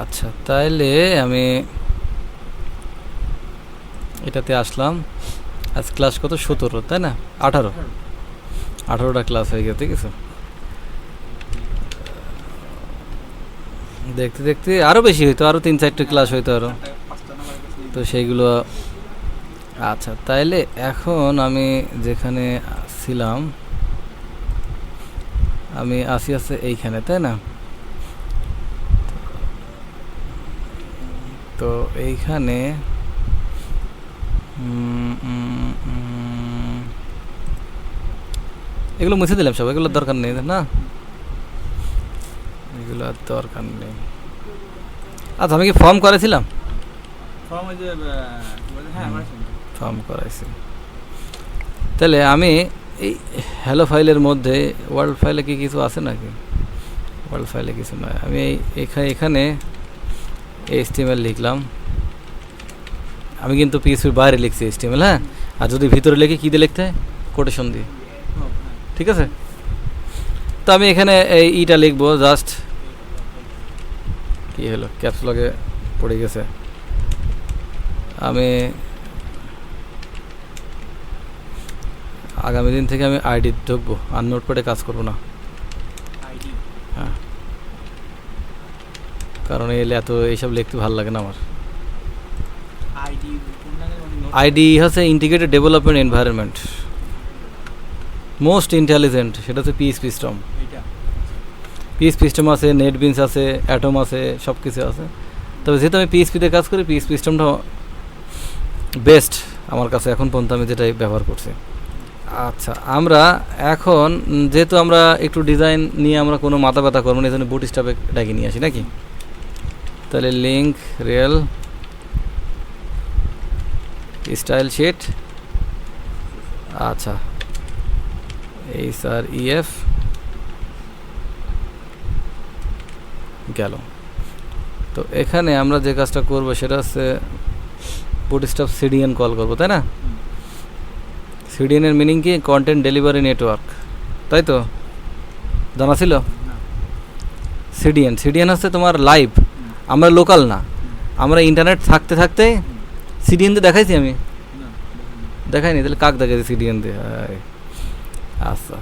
আচ্ছা, তাইলে আমি এটাতে আসলাম। আজ ক্লাস কত? 17, তাই না? 18টা ক্লাস হয়ে গেছে, ঠিক আছে। দেখতে দেখতে আরও বেশি হইতো, আরও 3-4টে ক্লাস হইতো আরও, তো সেইগুলো। আচ্ছা, তাইলে এখন আমি যেখানে ছিলাম, আমি আসি আছে এইখানে, তাই না? তো এইখানে এগুলো মুছে দিলাম সব, এগুলোর দরকার নেই না, এগুলো আর দরকার নেই। আচ্ছা, আমি কি ফর্ম করেছিলাম? ফর্ম করাইছি। তাহলে আমি এই হ্যালো ফাইলের মধ্যে ওয়ার্ল্ড ফাইলে কি কিছু আছে নাকি? ওয়ার্ল্ড ফাইলে কিছু নয়। আমি এখানে HTML লিখলাম। আমি কিন্তু পিএসপির বাইরে লিখছি HTML, হ্যাঁ। আর যদি ভিতরে লিখে কী দিয়ে লিখতে হয়? কোটেশন দিয়ে, ঠিক আছে। তো আমি এখানে এই ইটা লিখবো, জাস্ট কি হলো, ক্যাপস লগে পড়ে গেছে। আমি আগামী দিন থেকে আমি আইডি ঢুকবো, আর নোটপ্যাডে কাজ করবো না। হ্যাঁ, কারণ এত এইসব লিখতে ভালো লাগে না আমার। আইডি হচ্ছে integrated development environment, most intelligent. সেটা হচ্ছে পিএইচপি স্টর্ম। পিএইচপি স্টর্ম আছে, নেটবিনস আছে, অ্যাটম আছে, সব কিছু আছে। তবে যেহেতু আমি পিএইচপিতে কাজ করি, পিএইচপি স্টর্মটা বেস্ট আমার কাছে এখন পর্যন্ত, আমি যেটাই ব্যবহার করছি। আচ্ছা, আমরা এখন যেহেতু আমরা একটু ডিজাইন নিয়ে আমরা কোনো মাথা ব্যথা করবো না, এই জন্য বুটস্ট্র্যাপে ডাকি নিয়ে আসি নাকি। তাহলে লিঙ্ক রিয়েল স্টাইল শিট, আচ্ছা HREF গেল। তো এখানে আমরা যে কাজটা করব সেটা হচ্ছে বুটস্ট্র্যাপ CDN কল করবো, তাই না? CDN এর মিনিং কি? কন্টেন্ট ডেলিভারি নেটওয়ার্ক, তাই তো? জানা ছিল? CDN হচ্ছে তোমার লাইভ, আমরা লোকাল না, আমরা ইন্টারনেট থাকতে থাকতে CDN দিয়ে দেখাইছি। আমি দেখাইনি, তাহলে কাক দেখাইছি CDN দিয়ে? আচ্ছা,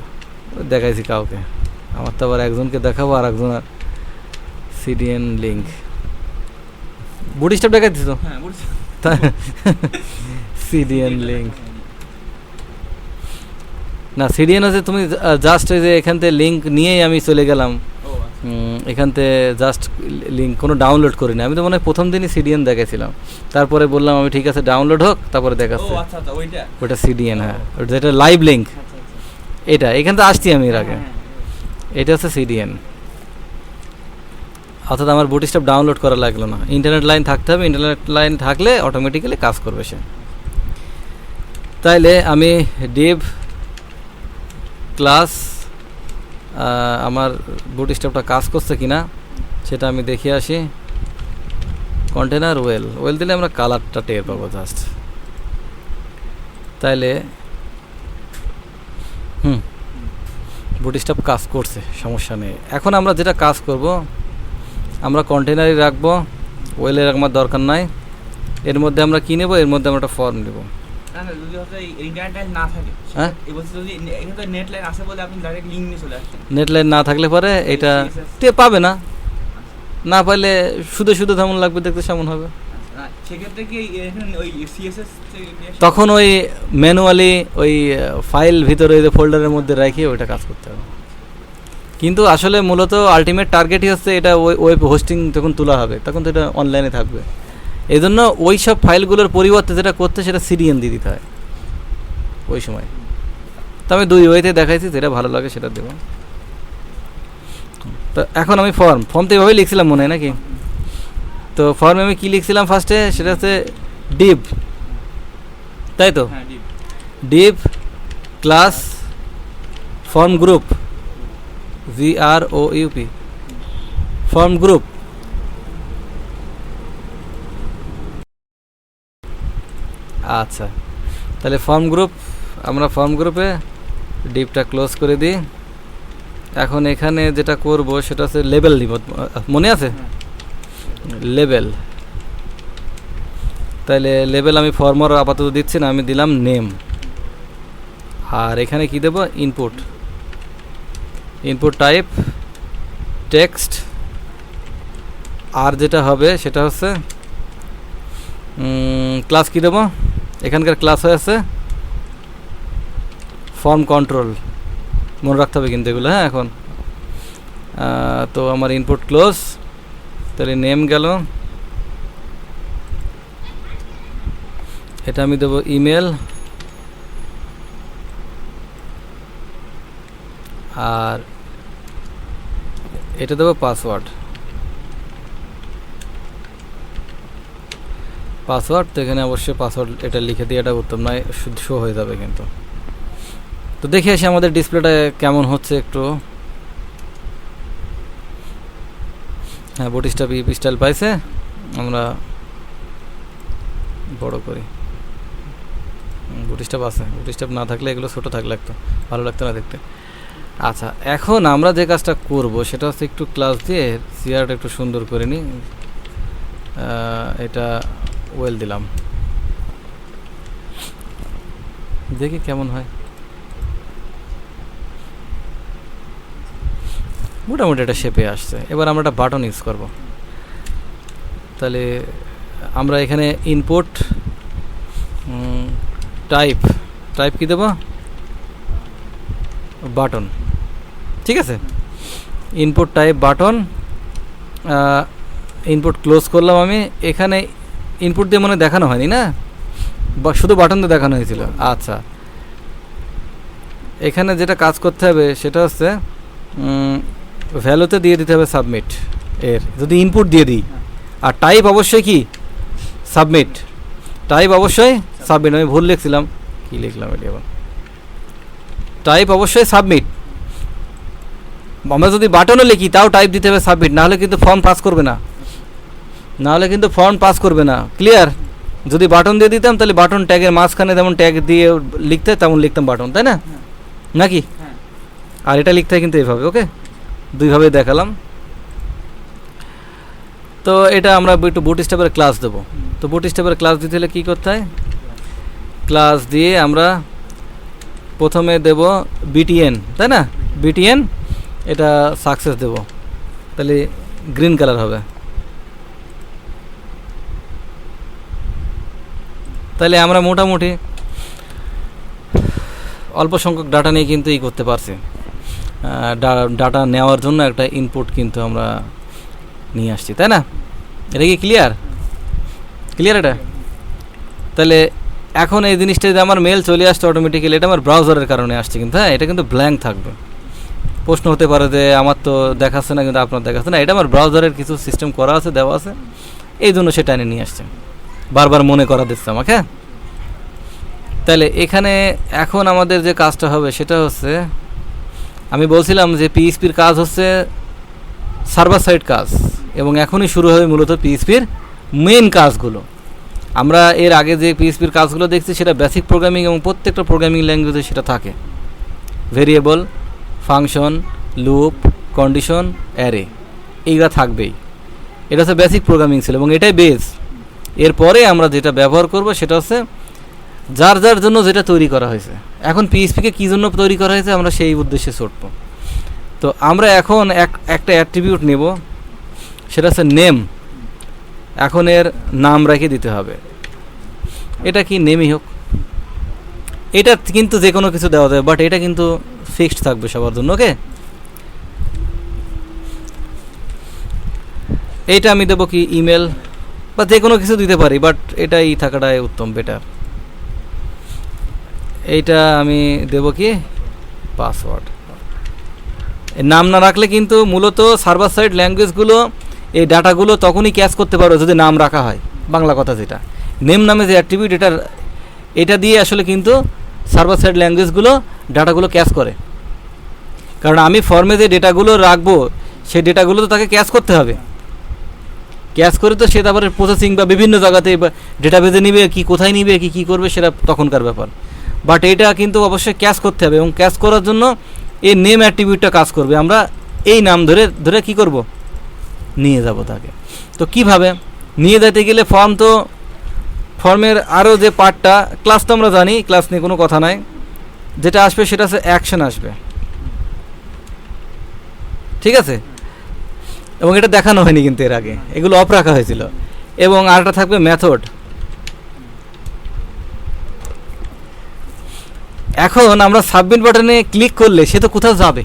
দেখাইছি কাউকে, আমার তো আবার একজনকে দেখাবো, আর একজন CDN লিঙ্ক বুটস্ট্র্যাপ দেখাইছি তো। CDN লিঙ্ক না, CDN হচ্ছে তুমি জাস্ট ওই যে এখান থেকে লিঙ্ক নিয়েই আমি চলে গেলাম, এখান থেকে জাস্ট লিঙ্ক কোনো ডাউনলোড করি না। আমি তো মনে হয় প্রথম দিনই CDN দেখেছিলাম, তারপরে বললাম আমি ঠিক আছে ডাউনলোড হোক, তারপরে দেখাচ্ছে ওটা CDN। হ্যাঁ, ওটা যেটা লাইভ লিঙ্ক, এটা এখান থেকে আসছি আমি এর আগে। এটা হচ্ছে CDN। অর্থাৎ আমার বুটস্ট্র্যাপ ডাউনলোড করা লাগলো না, ইন্টারনেট লাইন থাকতে হবে, ইন্টারনেট লাইন থাকলে অটোমেটিক্যালি কাজ করবে সে। তাইলে আমি ডিভ ক্লাস, আমার বুটস্ট্র্যাপটা কাজ করছে কিনা সেটা আমি দেখে আসি। কন্টেনার ওয়েল দিলে আমরা কালারটা টের পাবো জাস্ট। তাইলে বুটস্ট্র্যাপ কাজ করছে, সমস্যা নেই। এখন আমরা যেটা কাজ করব, আমরা কন্টেনারই রাখবো, ওয়েলের আমার দরকার নাই। এর মধ্যে আমরা কী নেব? এর মধ্যে আমরা একটা ফর্ম নেব। নেট লাইন না থাকলে পরে এটা পাবে না, না পাইলে শুধু শুধু যেমন লাগবে দেখতে সেমন হবে। তখন ওই ম্যানুয়ালি ওই ফাইল ভিতরে ওই ফোল্ডারের মধ্যে রেখে ওইটা কাজ করতে হবে। কিন্তু আসলে মূলত আলটিমেট টার্গেটই হচ্ছে এটা ওয়েব হোস্টিং যখন তোলা হবে তখন তো এটা অনলাইনে থাকবে। এই জন্য ওই সব ফাইলগুলোর পরিবর্তে যেটা করতে সেটা CDN দিয়ে দিতে হয় ওই সময়। তো আমি 2 ওয়েতে দেখাইছি, যেটা ভালো লাগে সেটা দেব। তো এখন আমি ফর্ম তো এভাবেই লিখছিলাম মনে হয় নাকি? তো ফর্মে আমি কী লিখছিলাম ফার্স্টে, সেটা হচ্ছে ডিভ, তাই তো? Depp class form group, VROUP, form group. আচ্ছা, তাহলে ফর্ম গ্রুপ, আমরা ফর্ম গ্রুপে ডিভটা ক্লোজ করে দিই। এখন এখানে যেটা করব সেটা হচ্ছে লেবেল দিব, মনে আছে? লেভেল, তাহলে লেভেল আমি ফর্মার আপাতত দিচ্ছি না, আমি দিলাম নেম। আর এখানে কি দেব, ইনপুট, ইনপুট টাইপ টেক্সট। আর যেটা হবে সেটা হচ্ছে ক্লাস কি দেব, এখানকার ক্লাস হয়েছে ফর্ম কন্ট্রোল, মনে রাখতে হবে কিন্তু এগুলো। হ্যাঁ, এখন তো আমার ইনপুট ক্লোজ, তাহলে নেম গেল, এটা আমি দেবো ইমেল, আর এটা দেবো পাসওয়ার্ড। পাসওয়ার্ড তো এখানে অবশ্যই পাসওয়ার্ড এটা লিখে দিয়ে এটা উত্তম নয়, শো হয়ে যাবে কিন্তু। তো দেখে আসি আমাদের ডিসপ্লেটা কেমন হচ্ছে একটু। হ্যাঁ, বুটস্ট্র্যাপ ইপি স্টাইল পাইছে, আমরা বড় করি। বুটস্ট্র্যাপ আছে, বুটস্ট্র্যাপ না থাকলে এগুলো ছোটো থাকলে একটু ভালো লাগতো না দেখতে। আচ্ছা, এখন আমরা যে কাজটা করব সেটা হচ্ছে একটু ক্লাস দিয়ে সিআরটা একটু সুন্দর করে নিই। এটা ওয়েল দিলাম, দেখি কেমন হয়। মোটামুটি এটা শেপে আসছে। এবার আমরা একটা বাটন ইউজ করব। তাহলে আমরা এখানে ইনপুট টাইপ, টাইপ কি দেব, বাটন, ঠিক আছে। Input type button, input close করলাম আমি। এখানে ইনপুট দিয়ে মনে দেখানো হয়নি না, শুধু বাটন দিয়ে দেখানো হয়েছিল। আচ্ছা, এখানে যেটা কাজ করতে হবে সেটা হচ্ছে ভ্যালুতে দিয়ে দিতে হবে সাবমিট এর, যদি ইনপুট দিয়ে দিই। আর টাইপ অবশ্যই কি সাবমিট, টাইপ অবশ্যই সাবমিট। আমি ভুল লিখছিলাম, কি লিখলাম এটি আবার, টাইপ অবশ্যই সাবমিট। আমরা যদি বাটনও লিখি তাও টাইপ দিতে হবে সাবমিট, নাহলে কিন্তু ফর্ম পাস করবে না, নাহলে কিন্তু ফর্ম পাস করবে না। ক্লিয়ার? যদি বাটন দিয়ে দিতাম তাহলে বাটন ট্যাগের মাঝখানে যেমন ট্যাগ দিয়ে লিখতে তেমন লিখতাম বাটন, তাই না নাকি? আর এটা লিখতে হয় কিন্তু এইভাবে। ওকে, দুইভাবে দেখালাম। তো এটা আমরা একটু বুটস্ট্র্যাপের ক্লাস দেবো। তো বুটস্ট্র্যাপের ক্লাস দিতে হলে কী করতে হয়, ক্লাস দিয়ে আমরা প্রথমে দেব বিটিএন, তাই না? বিটিএন, এটা সাকসেস দেব, তাহলে গ্রিন কালার হবে। তাহলে আমরা মোটামুটি অল্প সংখ্যক ডাটা নিয়ে কিন্তু এই করতে পারছি। ডাটা নেওয়ার জন্য একটা ইনপুট কিন্তু আমরা নিয়ে আসছি, তাই না? এটা কি ক্লিয়ার? ক্লিয়ার এটা? তাহলে এখন এই জিনিসটা যদি আমার মেল চলে আসছে অটোমেটিক্যালি, এটা আমার ব্রাউজারের কারণে আসছে কিন্তু। হ্যাঁ, এটা কিন্তু ব্ল্যাঙ্ক থাকবে। প্রশ্ন হতে পারে যে আমার তো দেখাচ্ছে না, কিন্তু আপনার দেখাচ্ছে না। এটা আমার ব্রাউজারের কিছু সিস্টেম করা আছে, দেওয়া আছে, এই জন্য সেটা এনে নিয়ে আসছে, বারবার মনে করা দিচ্ছে আমাকে। তাহলে এখানে এখন আমাদের যে কাজটা হবে সেটা হচ্ছে, আমি বলছিলাম যে পিএইচপির কাজ হচ্ছে সার্ভার সাইড কাজ, এবং এখনই শুরু হবে মূলত পিএইচপির মেন কাজগুলো। আমরা এর আগে যে পিএইচপির কাজগুলো দেখছি সেটা বেসিক প্রোগ্রামিং, এবং প্রত্যেকটা প্রোগ্রামিং ল্যাঙ্গুয়েজে সেটা থাকে। Variable, function, loop, condition, array, এইগুলো থাকবেই। এটা হচ্ছে বেসিক প্রোগ্রামিং ছিল, এবং এটাই বেস। এরপরে আমরা যেটা ব্যবহার করব সেটা হচ্ছে যার যার জন্য যেটা তৈরি করা হয়েছে। এখন পিএইচপিকে কী জন্য তৈরি করা হয়েছে আমরা সেই উদ্দেশ্যে ছুটব। তো আমরা এখন একটা অ্যাট্রিবিউট নেব, সেটা হচ্ছে নেম। এখন এর নাম রেখে দিতে হবে, এটা কি নেমই হোক। এটা কিন্তু যে কোনো কিছু দেওয়া যাবে, বাট এটা কিন্তু ফিক্সড থাকবে সবার জন্য। ওকে, এইটা আমি দেবো কি ইমেল, বা যে কোনো কিছু দিতে পারি, বাট এটাই থাকাটাই উত্তম, বেটার। এইটা আমি দেব কি পাসওয়ার্ড। নাম না রাখলে কিন্তু মূলত সার্ভার সাইড ল্যাঙ্গুয়েজগুলো এই ডাটাগুলো তখনই ক্যাচ করতে পারো যদি নাম রাখা হয়। বাংলা কথা যেটা নেম নামে যে অ্যাট্রিবিউট, এটা দিয়ে আসলে কিন্তু সার্ভার সাইড ল্যাঙ্গুয়েজগুলো ডাটাগুলো ক্যাচ করে। কারণ আমি ফর্মে যে ডেটাগুলো রাখবো সেই ডেটাগুলো তো তাকে ক্যাচ করতে হবে। ক্যাচ করে তো সে তারপরে প্রসেসিং বা বিভিন্ন জায়গাতে ডেটাবেজে নিবে, কি কোথায় নিবে, কি করবে, সেটা তখনকার ব্যাপার। বাট এটা কিন্তু অবশ্যই ক্যাচ করতে হবে, এবং ক্যাচ করার জন্য এই নেম অ্যাট্রিবিউটটা কাজ করবে। আমরা এই নাম ধরে ধরে কী করব, নিয়ে যাব তাকে। তো কিভাবে নিয়ে যেতে গেলে ফর্মের আরও যে পার্টটা, ক্লাস তো আমরা জানি, ক্লাস নিয়ে কোনো কথা নাই, যেটা আসবে সেটা হচ্ছে অ্যাকশন আসবে, ঠিক আছে। এবং এটা দেখানো হয়নি কিন্তু এর আগে, এগুলো অফ রাখা হয়েছিল। এবং আরেকটা থাকবে মেথড। এখন আমরা সাবমিট বাটনে ক্লিক করলে সে তো কোথাও যাবে,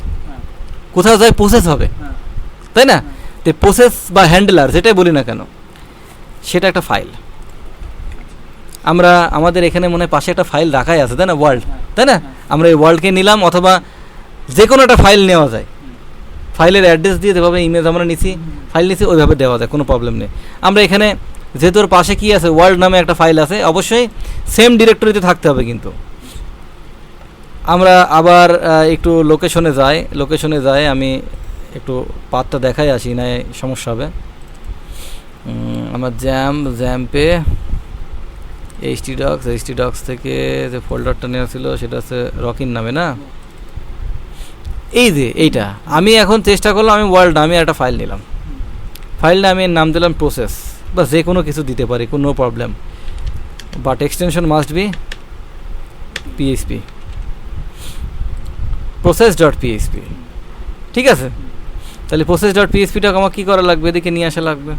কোথাও যায় প্রসেস হবে, তাই না? তো প্রসেস বা হ্যান্ডলার যেটাই বলি না কেন, সেটা একটা ফাইল। আমরা আমাদের এখানে মনে হয় পাশে একটা ফাইল রাখাই আছে, তাই না, ওয়ার্ল্ড, তাই না? আমরা এই ওয়ার্ল্ডকে নিলাম, অথবা যে কোনো একটা ফাইল নেওয়া যায়, ফাইলের অ্যাড্রেস দিয়ে যেভাবে ইমেজ আমরা নিছি, ফাইল নিছি, ওইভাবে দেওয়া যায়, কোনো প্রবলেম নেই। আমরা এখানে যেহেতু ওর পাশে কী আছে, ওয়ার্ল্ড নামে একটা ফাইল আছে, অবশ্যই সেম ডিরেক্টরিতে থাকতে হবে। কিন্তু আমরা আবার একটু লোকেশনে যাই, আমি একটু পাথটা দেখাই আসি, না সমস্যা হবে। আমার জ্যাম্পে এইচটি ডক্স থেকে যে ফোল্ডারটা নেওয়া ছিল সেটা হচ্ছে রকিন নামে, না? এই যে এইটা আমি এখন চেষ্টা করলাম, আমি ওয়ার্ল্ড নামে একটা ফাইল নিলাম, ফাইলটা আমি নাম দিলাম প্রসেস, বা যে কোনো কিছু দিতে পারি, কোনো problem, but extension must be PHP, process.php, ঠিক আছে। তাহলে process.phpটা আমার কী করা লাগবে, এদিকে নিয়ে আসা লাগবে।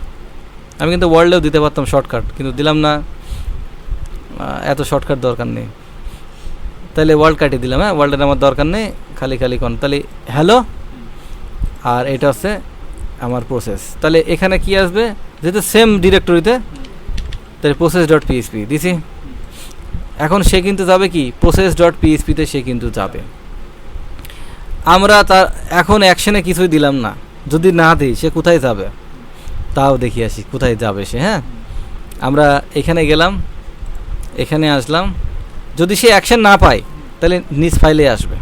আমি কিন্তু ওয়ার্ল্ডেও দিতে পারতাম শর্টকাট, কিন্তু দিলাম না, এত শর্টকাট দরকার নেই, তাহলে ওয়ার্ল্ড কাটিয়ে দিলাম। হ্যাঁ, ওয়ার্ল্ডের আমার দরকার নেই, খালি তাহলে হ্যালো, আর এটা হচ্ছে আমার প্রসেস। তাহলে এখানে কি আসবে, যেহেতু সেম ডিরেক্টরিতে, তাহলে process.php দিছি। এখন সে কিন্তু যাবে কি process.php-তে, সে কিন্তু যাবে। আমরা তার এখন অ্যাকশনে কিছুই দিলাম না, যদি না দিই সে কোথায় যাবে তাও দেখি আসি, কোথায় যাবে সে। হ্যাঁ, আমরা এখানে গেলাম, এখানে আসলাম, যদি সে অ্যাকশন না পায় তাহলে নিজ ফাইলে আসবে,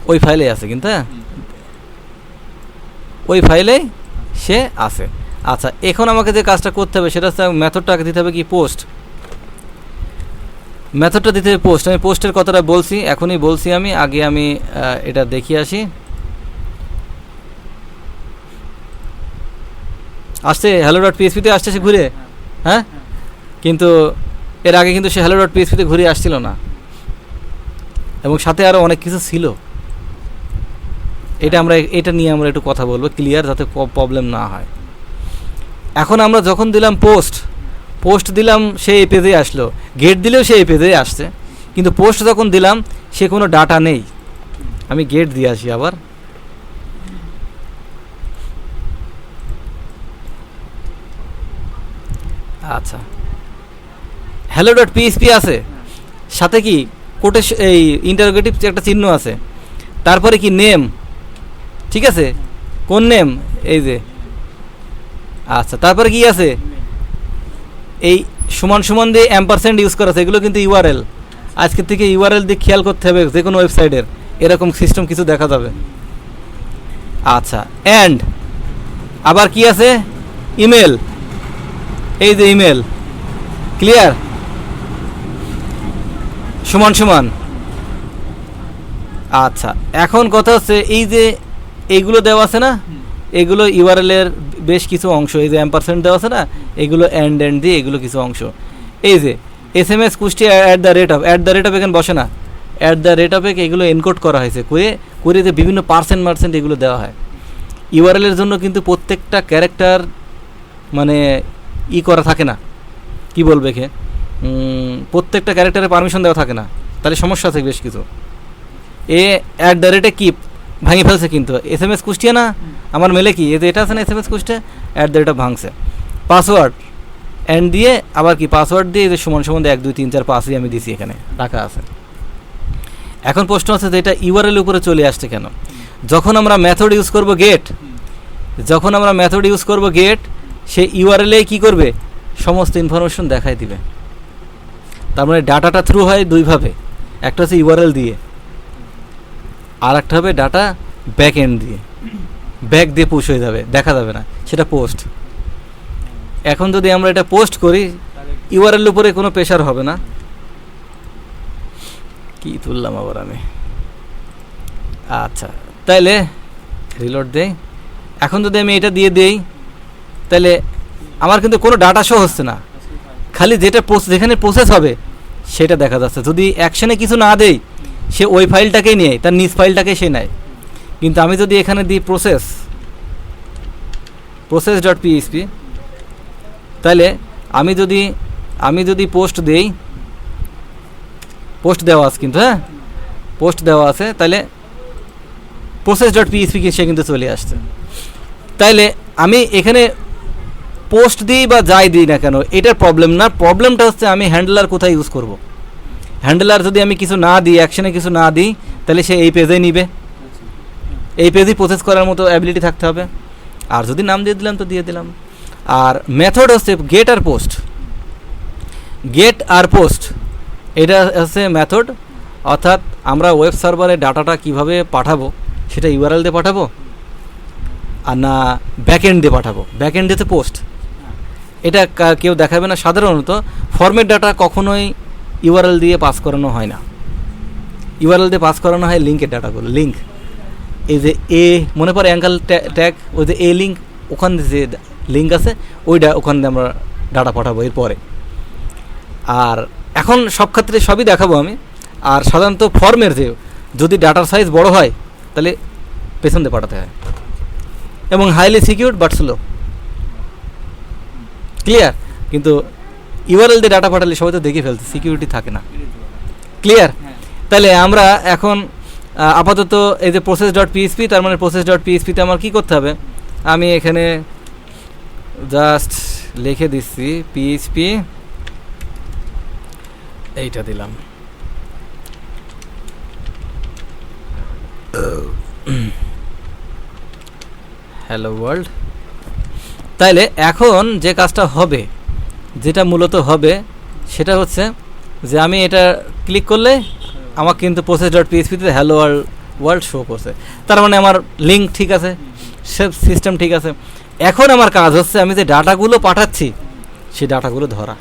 ওই ফাইলে আছে কিন্তু, হ্যাঁ ওই ফাইলেই সে আছে। আচ্ছা, এখন আমাকে যে কাজটা করতে হবে সেটা হচ্ছে মেথডটাকে দিতে হবে কি পোস্ট, মেথডটা দিতে হবে পোস্ট। আমি পোস্টের কথাটা বলছি, এখনই বলছি, আমি আগে এটা দেখিয়ে আসি। আসছে hello.php-তে আসছে সে ঘুরে, হ্যাঁ, কিন্তু এর আগে কিন্তু সে hello.php-তে ঘুরে আসছিল না, এবং সাথে আরও অনেক কিছু ছিল। এটা নিয়ে আমরা একটু কথা বলবো, ক্লিয়ার, যাতে প্রবলেম না হয়। এখন আমরা যখন দিলাম পোস্ট দিলাম, সে এই পেজে আসলো, গেট দিলেও সে এই পেজে আসছে, কিন্তু পোস্ট যখন দিলাম সে কোনো ডাটা নেই। আমি গেট দিয়ে আসি আবার, আচ্ছা, hello.php আছে, সাথে কি কোটে এই ইন্টারোগেটিভ একটা চিহ্ন আছে, তারপরে কি নেম, ঠিক আছে, কোন নেম, এই যে, আচ্ছা, তারপরে কি আছে, এই সমান দিয়ে অ্যাম্পারসেন্ড ইউজ করা আছে, এগুলো কিন্তু ইউআরএল। আজকের থেকে ইউআরএল দিয়ে খেয়াল করতে হবে, যে কোনো ওয়েবসাইটের এরকম সিস্টেম কিছু দেখা যাবে। আচ্ছা, অ্যান্ড আবার কি আছে, ইমেল, এই যে ইমেল, ক্লিয়ার, সমান। আচ্ছা, এখন কথা হচ্ছে এই যে এইগুলো দেওয়া আছে না, এগুলো ইউআরএলের বেশ কিছু অংশ, এই যে অ্যাম্পারসেন্ট দেওয়া আছে না, এগুলো অ্যান্ড দিয়ে এগুলো কিছু অংশ। এই যে SMS কুষ্টিয়া @ এখানে বসে না, @ এগুলো এনকোড করা হয়েছে, করে যে বিভিন্ন পার্সেন্ট এগুলো দেওয়া হয় ইউআরএলের জন্য। কিন্তু প্রত্যেকটা ক্যারেক্টার মানে করা থাকে না, কি বলবে কে, প্রত্যেকটা ক্যারেক্টারে পারমিশন দেওয়া থাকে না, তাহলে সমস্যা আছে বেশ কিছু। @ কি ভাঙি ফেলছে, কিন্তু SMS কুষ্টিয়া না, আমার মেলে কি এই যে এটা আছে না, SMS কুষ্টিয়া @ ভাঙছে। পাসওয়ার্ড অ্যান্ড দিয়ে আবার কি পাসওয়ার্ড দিয়ে, যে সমান 1 2 3 4 5ই আমি দিছি, এখানে রাখা আছে। এখন প্রশ্ন আছে যে এটা ইউআরএল উপরে চলে আসছে কেন? যখন আমরা মেথড ইউজ করব গেট, সে ইউআরএলে কি করবে, সমস্ত ইনফরমেশন দেখাই দিবে। তার মানে ডাটাটা থ্রু হয় দুইভাবে, একটা হচ্ছে ইউআরএল দিয়ে, আর একটা হবে ডাটা ব্যাক এন্ড দিয়ে, ব্যাক দিয়ে পুশ হয়ে যাবে, দেখা যাবে না, সেটা পোস্ট। এখন যদি আমরা এটা পোস্ট করি, ইউআরএল উপরে কোনো প্রেশার হবে না। কি তুললাম আবার আমি, আচ্ছা, তাইলে রিলোড দেই, এখন যদি আমি এটা দিয়ে দিই তাহলে আমার কিন্তু কোনো ডাটা শো হচ্ছে না, খালি যেটা যেখানে প্রসেস হবে সেটা দেখা যাচ্ছে। যদি অ্যাকশনে কিছু না দেই সে ওই ফাইলটাকেই নিয়ে তার নিজ ফাইলটাকে সে নেয়। কিন্তু আমি যদি এখানে দিই প্রসেস ডট পিএইচপি, তাহলে আমি যদি পোস্ট দেই, পোস্ট দেওয়া আছে কিন্তু, হ্যাঁ পোস্ট দেওয়া আছে, তাহলে প্রসেস ডট পিএইচপি সে কিন্তু চলে আসছে। তাইলে আমি এখানে পোস্ট দিই বা যাই দিই না কেন এটার প্রবলেম না, প্রবলেমটা হচ্ছে আমি হ্যান্ডলার কোথায় ইউজ করব। হ্যান্ডলার যদি আমি কিছু না দিই, অ্যাকশনে কিছু না দিই, তাহলে সে এই পেজেই নিবে, এই পেজেই প্রসেস করার মতো অ্যাবিলিটি থাকতে হবে। আর যদি নাম দিয়ে দিলাম তো দিয়ে দিলাম। আর মেথড হচ্ছে গেট আর পোস্ট, এটা হচ্ছে মেথড। অর্থাৎ আমরা ওয়েব সার্ভারে ডাটাটা কিভাবে পাঠাবো, সেটা ইউআরএল দিয়ে পাঠাবো আর না ব্যাকএন্ড দিয়ে পাঠাবো। ব্যাকএন্ড দিতে পোস্ট, এটা কেউ দেখাবে না। সাধারণত ফরম্যাট ডাটা কখনোই ইউআরএল দিয়ে পাস করানো হয় না, ইউআরএল দিয়ে পাস করানো হয় লিঙ্কের ডাটাগুলো। লিঙ্ক, এই যে এ মনে পড়ে অ্যাঙ্গেল ট্যাগ, ওই যে এ লিঙ্ক, ওখান যে লিঙ্ক আছে ওইটা, ওখান দিয়ে আমরা ডাটা পাঠাবো এরপরে। আর এখন সব ক্ষেত্রে সবই দেখাবো আমি। আর সাধারণত ফর্মের যে যদি ডাটার সাইজ বড় হয় তাহলে পেছন দিয়ে পাঠাতে হয়, এবং highly secure but slow, clear. কিন্তু ইউআরএল দিয়ে ডাটা পাঠালে সবাই তো দেখে ফেলছে, সিকিউরিটি থাকে না, ক্লিয়ার। তাহলে আমরা এখন আপাতত এই যে প্রসেস ডট পিএইচপি, তার মানে প্রসেস ডট পিএইচপিতে আমার কী করতে হবে, আমি এখানে জাস্ট লিখে দিচ্ছি পিএইচপি, এইটা দিলাম, হ্যালো ওয়ার্ল্ড। তাইলে এখন যে কাজটা হবে, যেটা মূলত হবে সেটা হচ্ছে যে আমি এটা ক্লিক করলে আমার কিন্তু প্রসেস ডট পিএইচপিতে হ্যালো ওয়ার্ল্ড শো করছে, তার মানে আমার লিঙ্ক ঠিক আছে, সব সিস্টেম ঠিক আছে। এখন আমার কাজ হচ্ছে আমি যে ডাটাগুলো পাঠাচ্ছি সেই ডাটাগুলো ধরা।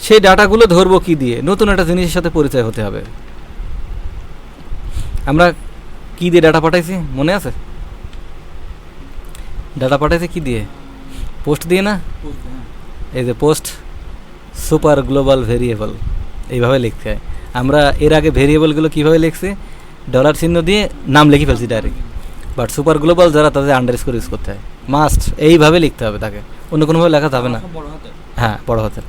সেই ডাটাগুলো ধরবো কি দিয়ে, নতুন একটা জিনিসের সাথে পরিচয় হতে হবে। আমরা কি দিয়ে ডাটা পাঠাইছি মনে আছে? ডাটা পাঠাইছি কি দিয়ে? পোস্ট দিয়ে না? এই যে পোস্ট সুপার গ্লোবাল ভেরিয়েবল, এইভাবে লিখতে হয়। আমরা এর আগে ভেরিয়েবলগুলো কীভাবে লিখছি, ডলার চিহ্ন দিয়ে নাম লিখে ফেলছি ডাইরেক্ট। বাট সুপার গ্লোবাল যারা, তাদের আন্ডারস্কোর ইউজ করতে হয়, মাস্ট এইভাবে লিখতে হবে তাকে, অন্য কোনোভাবে লেখা যাবে না। হ্যাঁ, বড় হাতের।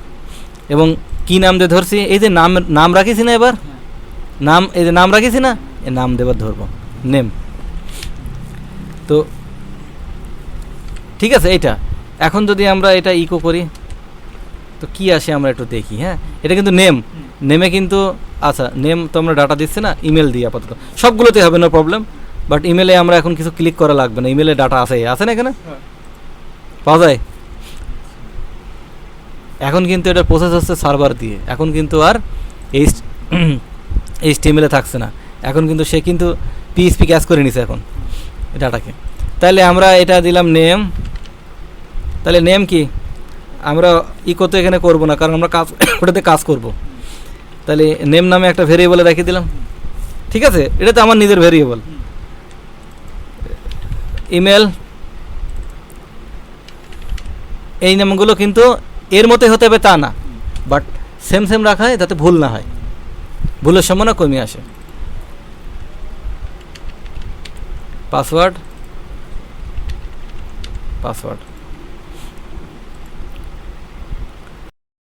এবং কি নাম দিয়ে ধরছি, এই যে নাম রাখিছি না, এবার নাম, এই যে নাম রাখিছি না, এই নাম দেবার ধরবো, নেম। তো ঠিক আছে এইটা। এখন যদি আমরা এটা ইকো করি তো কি আসে আমরা একটু দেখি। হ্যাঁ, এটা কিন্তু নেমে কিন্তু, আচ্ছা নেম তো আমরা ডাটা দিচ্ছি না, ইমেল দিই আপাতত, সবগুলোতে হবে না প্রবলেম। বাট ইমেলে আমরা এখন কিছু ক্লিক করা লাগবে না, ইমেলে ডাটা আছে না এখানে, পাওয়া যায়। এখন কিন্তু এটা প্রসেস হচ্ছে সার্ভার দিয়ে, এখন কিন্তু আর এইচটিএমএলে থাকছে না, এখন কিন্তু সে কিন্তু পিএইচপি ক্যাচ করে নিছে এখন ডাটাকে। তাহলে আমরা এটা দিলাম নেম। তাহলে নেম কি, আমরা ইকো তো এখানে করবো না, কারণ আমরা ওটাতে কাজ করব। তাহলে নেম নামে একটা ভেরিয়েবলে রেখে দিলাম, ঠিক আছে, এটা তো আমার নিজের ভেরিয়েবল। ইমেল, এই নামগুলো কিন্তু এর মতোই হতে হবে তা না, বাট সেম রাখা হয় যাতে ভুল না হয়, ভুলের সম্ভাবনা কমে আসে। পাসওয়ার্ড